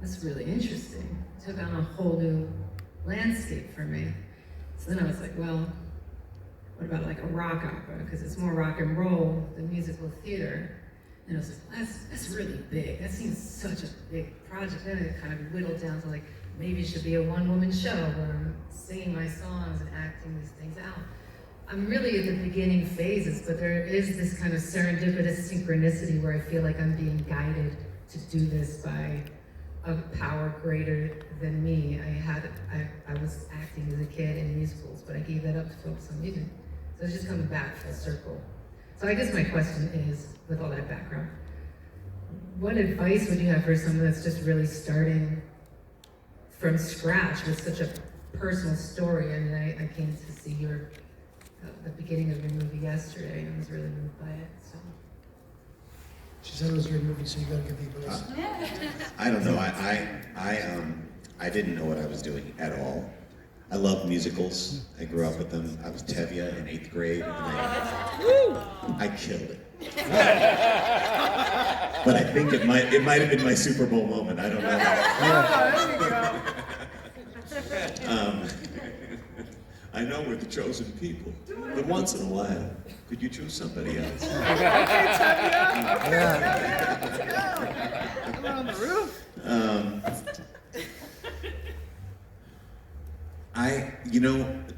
that's really interesting. It took on a whole new landscape for me. So then I was like, well, what about like a rock opera? Because it's more rock and roll than musical theater. And I was like, well, that's really big. That seems such a big project. Then it kind of whittled down to like, maybe it should be a one-woman show where I'm singing my songs and acting these things out. I'm really at the beginning phases, but there is this kind of serendipitous synchronicity where I feel like I'm being guided to do this by a power greater than me. I was acting as a kid in musicals, but I gave that up to focus on music. So it's just coming back full circle. So I guess my question is, with all that background, what advice would you have for someone that's just really starting from scratch with such a personal story? I mean, I came to see the beginning of your movie yesterday, and I was really moved by it. So. She said it was your movie, so you gotta give me a voice. I don't know. I didn't know what I was doing at all. I love musicals. I grew up with them. I was Tevye in 8th grade, and I killed it. But I think it might have been my Super Bowl moment. I don't know. I know we're the chosen people, but once in a while, could you choose somebody else? Okay, Tevye. Let's go. Come on the roof.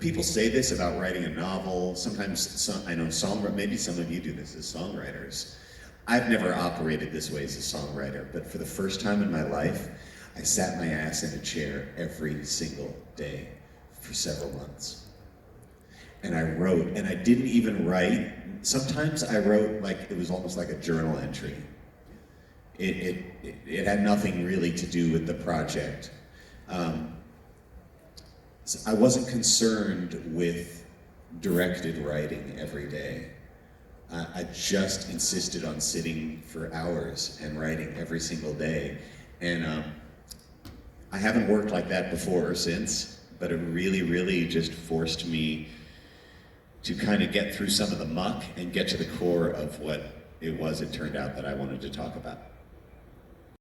People say this about writing a novel. Sometimes, I know maybe some of you do this as songwriters. I've never operated this way as a songwriter, but for the first time in my life, I sat my ass in a chair every single day for several months. And I wrote, and I didn't even write. Sometimes I wrote like, it was almost like a journal entry. It had nothing really to do with the project. So I wasn't concerned with directed writing every day. I just insisted on sitting for hours and writing every single day. And I haven't worked like that before or since, but it really, really just forced me to kind of get through some of the muck and get to the core of what it turned out that I wanted to talk about.